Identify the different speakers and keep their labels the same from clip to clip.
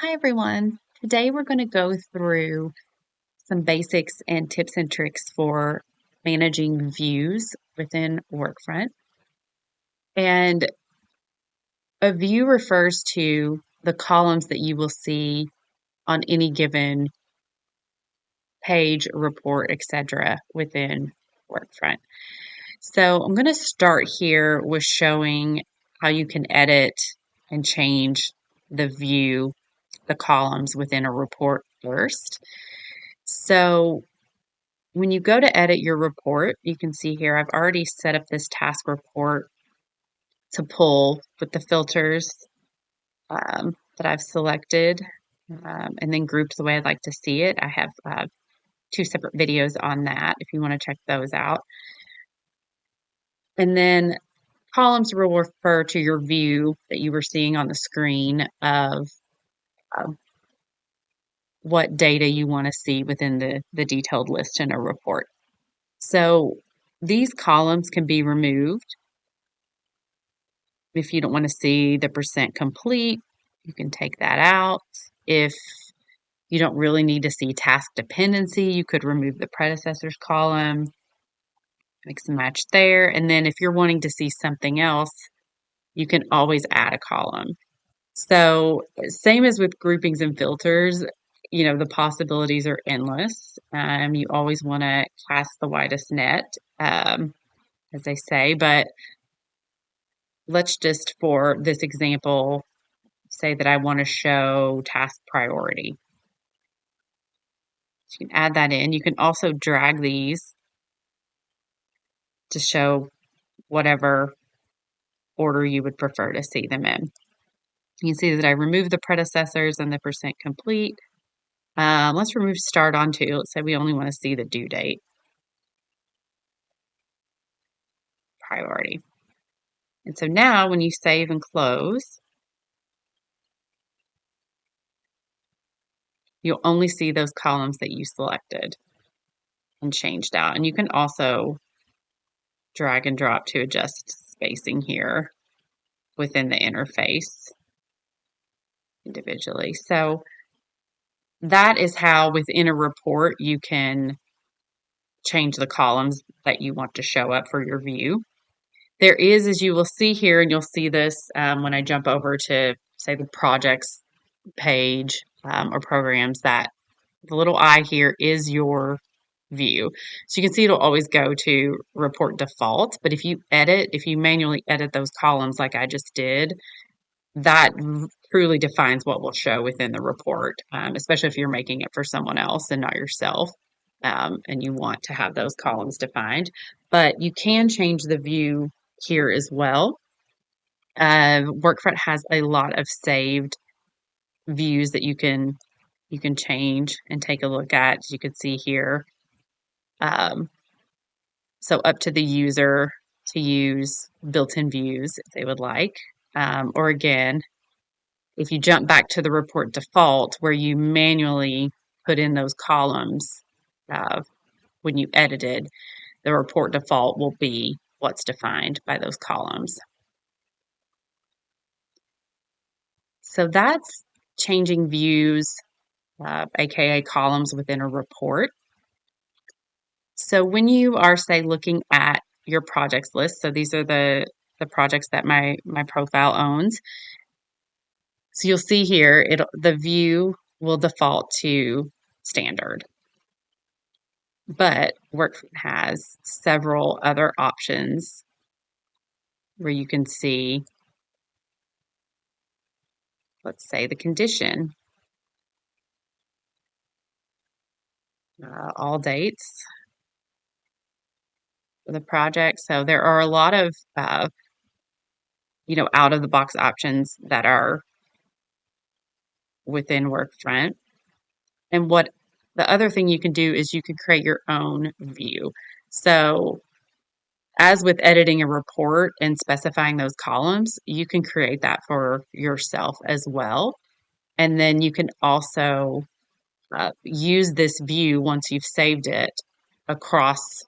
Speaker 1: Hi everyone. Today we're going to go through some basics and tips and tricks for managing views within Workfront. And a view refers to the columns that you will see on any given page, report, etc. within Workfront. So I'm going to start here with showing how you can edit and change the view, the columns within a report first. So when you go to edit your report, you can see here I've already set up this task report to pull with the filters that I've selected and then grouped the way I'd like to see it. I have two separate videos on that if you want to check those out. And then columns will refer to your view that you were seeing on the screen of what data you want to see within the detailed list in a report. So these columns can be removed. If you don't want to see the percent complete, you can take that out. If you don't really need to see task dependency, you could remove the predecessors column, mix and match there. And then if you're wanting to see something else, you can always add a column. So same as with groupings and filters, the possibilities are endless. You always want to cast the widest net, as they say, but let's just, for this example, say that I want to show task priority. So you can add that in. You can also drag these to show whatever order you would prefer to see them in. You can see that I removed the predecessors and the percent complete. Let's remove start on to. Let's say we only want to see the due date priority. And so now when you save and close, you'll only see those columns that you selected and changed out. And you can also drag and drop to adjust spacing here within the interface individually. So that is how within a report you can change the columns that you want to show up for your view. There is, as you will see here, and you'll see this when I jump over to, say, the projects page or programs, that the little I here is your view. So you can see it'll always go to report default, but if you manually edit those columns like I just did, that truly defines what will show within the report, especially if you're making it for someone else and not yourself, and you want to have those columns defined. But you can change the view here as well. Workfront has a lot of saved views that you can change and take a look at. As you can see here, so up to the user to use built-in views if they would like, or again, if you jump back to the report default where you manually put in those columns when you edited, the report default will be what's defined by those columns. So that's changing views, aka columns within a report. So when you are, say, looking at your projects list, so these are the projects that my profile owns. So you'll see here, the view will default to standard. But Workfront has several other options where you can see, let's say, the condition, all dates for the project. So there are a lot of, out of the box options that are within Workfront. And what the other thing you can do is you can create your own view. So as with editing a report and specifying those columns, you can create that for yourself as well. And then you can also use this view once you've saved it across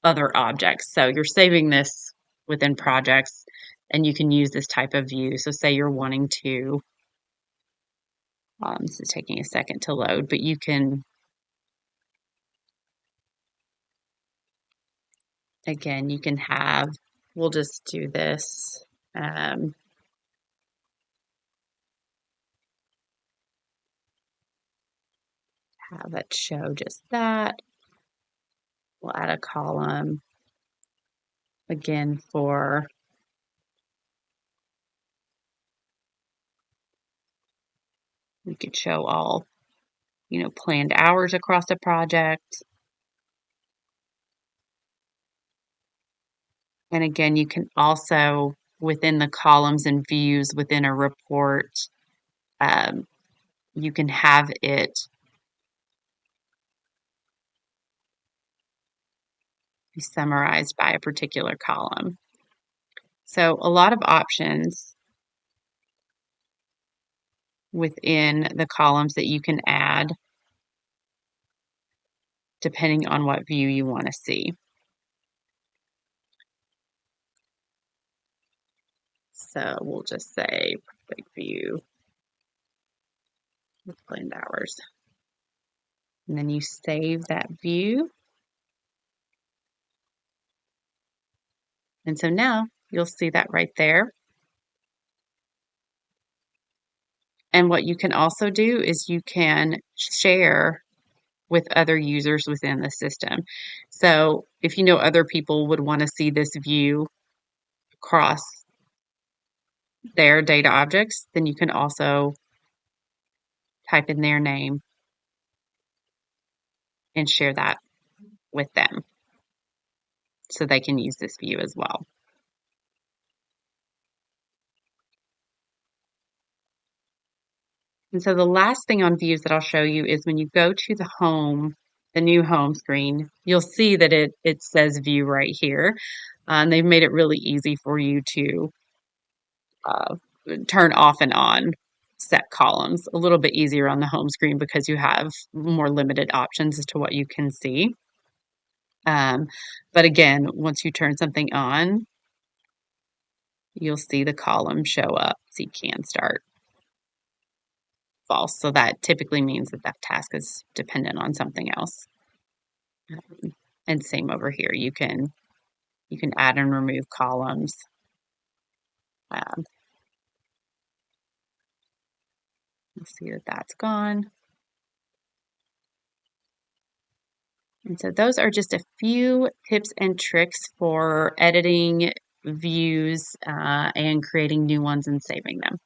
Speaker 1: other objects. So you're saving this within projects and you can use this type of view. So say you're wanting to This is taking a second to load, but you can, again, you can have, we'll just do this. Have it show just that. We'll add a column again for we could show all, planned hours across a project. And again, you can also, within the columns and views within a report, um, you can have it be summarized by a particular column. So a lot of options within the columns that you can add depending on what view you want to see. So we'll just say project view with planned hours. And then you save that view. And so now you'll see that right there. And what you can also do is you can share with other users within the system. So if you know other people would want to see this view across their data objects, then you can also type in their name and share that with them so they can use this view as well. And so the last thing on views that I'll show you is when you go to the new home screen, you'll see that it says view right here. And they've made it really easy for you to uh, turn off and on set columns. A little bit easier on the home screen because you have more limited options as to what you can see. But again, once you turn something on, you'll see the column show up. So you can start false. So that typically means that that task is dependent on something else. And same over here. You can add and remove columns. You'll see that that's gone. And so those are just a few tips and tricks for editing views and creating new ones and saving them.